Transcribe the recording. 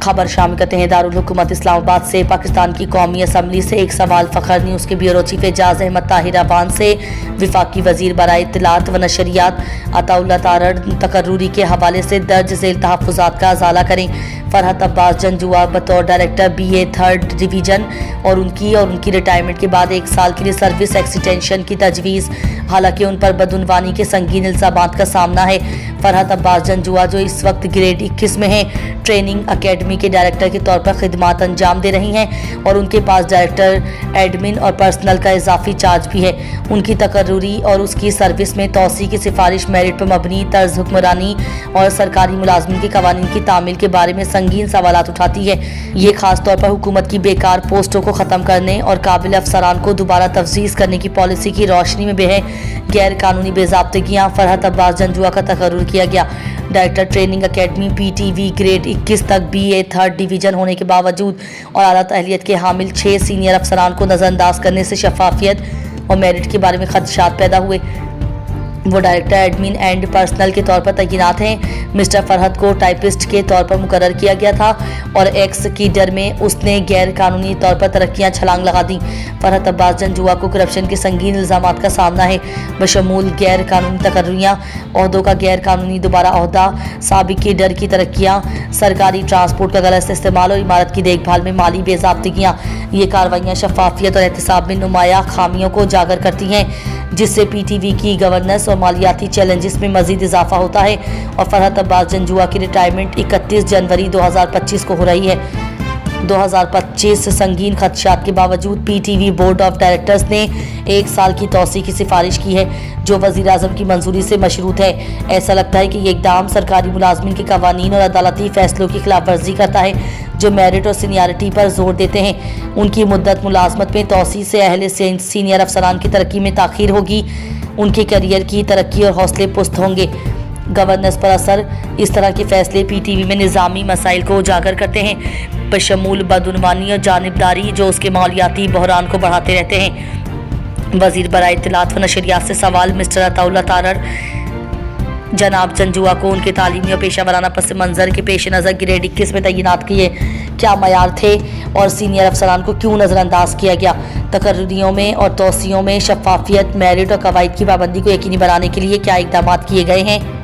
खबर शामिल करते हैं दारुल-हुकूमत इस्लामाबाद से। पाकिस्तान की कौमी असम्बली से एक सवाल। फ़खर न्यूज़ के ब्यूरो चीफ एजाज अहमद ताहिर अवान से वफाकी वज़ीर बराए इत्तलात व नशरियात अताउल्लाह तारड़ तकर्रुरी के हवाले से दर्ज झेल तहफ़्फ़ुज़ात का अज़ाला करें। फरहत अब्बास जंजुआ बतौर डायरेक्टर BA 3rd डिवीज़न और उनकी रिटायरमेंट के बाद 1 साल के लिए सर्विस एक्सटेंशन की तजवीज़। हालांकि उन पर बदउनवानी के संगीन इल्ज़ामात का सामना है। फरहत अब्बास जंजुआ जो इस वक्त ग्रेड 21 में हैं, ट्रेनिंग अकेडमी के डायरेक्टर के तौर पर खिदमात अंजाम दे रही हैं और उनके पास डायरेक्टर एडमिन और पर्सनल का इजाफी चार्ज भी है। उनकी तकर्रुरी और उसकी सर्विस में तौसी की सिफारिश मेरिट पर मबनी तर्ज हुक्मरानी और सरकारी मुलाजमिन के कवानीन की तामील के बारे में संगीन सवालात उठाती है। ये खास तौर पर हुकूमत की बेकार पोस्टों को ख़त्म करने और काबिल अफसरान को दोबारा तफ्जीज़ करने की पॉलिसी की रोशनी में बेहद गैर कानूनी बेज़ाब्तगियाँ फरहत अब्बास जंजुआ का तकर्रुर किया गया। Director training academy PTV grade 21 तक BA 3rd डिवीज़न होने के बावजूद और आला अहलियत के हामिल 6 सीनियर अफसरान को नज़रअंदाज करने से शफाफियत और मेरिट के बारे में खदशात पैदा हुए। वो डायरेक्टर एडमिन एंड पर्सनल के तौर पर तैनात हैं। मिस्टर फरहत को टाइपिस्ट के तौर पर मुकर्रर किया गया था और एक्स की डर में उसने गैर कानूनी तौर पर तरक्कियां छलांग लगा दी। फरहत अब्बास जंजुआ को करप्शन के संगीन इल्ज़ामात का सामना है, बशमूल गैर कानूनी तकर्रियाँ, ओहदों का गैर कानूनी दोबारा ओहदा, साबिक की डर की तरक्कियाँ, सरकारी ट्रांसपोर्ट का गलत इस्तेमाल और इमारत की देखभाल में माली बेज़ाब्तगियाँ। ये कार्रवाइयाँ शफाफियत और एहतसाब में नुमाया खामियों को उजागर करती हैं, जिससे PTV की गवर्नेंस और मालियाती चैलेंजेस में मजीद इजाफा होता है और फरहत अब्बास जंजुआ की रिटायरमेंट 31 जनवरी 2025 को हो रही है। 2025 संगीन खदशात के बावजूद PTV बोर्ड ऑफ डायरेक्टर्स ने 1 साल की तौसी की सिफारिश की है, जो वज़ीर आज़म की मंजूरी से मशरूत है। ऐसा लगता है कि ये इक़दाम सरकारी मुलाजमिन के कवानीन और अदालती फैसलों की खिलाफ वर्जी करता है, जो मेरिट और सीनियरिटी पर जोर देते हैं। उनकी मुद्दत मुलाजमत में तौसी से अहले सीनियर अफसरान की तरक्की में ताख़ीर होगी, उनके करियर की तरक्की और हौसले पुस्त होंगे। गवर्नेंस पर असर। इस तरह के फैसले PTV में निज़ामी मसाइल को उजागर करते हैं, बशमूल बदउनवानी और जानिबदारी, जो उसके मालियाती बहरान को बढ़ाते रहते हैं। वज़ीर बराए इत्तलात व नशरियात से सवाल। मिस्टर अताउल्लाह तारड़ जनाब जंजुआ को उनके तालीमी और पेशा वराना पस मंज़र के पेश नज़र ग्रेड 21 में तैनात किए क्या मयार थे और सीनियर अफसरान को क्यों नज़रअंदाज किया गया? तकर्रियों में और तौसियों में शफाफियत, मेरिट और कवायद की पाबंदी को यकीनी बनाने के लिए क्या इक़दाम किए गए हैं?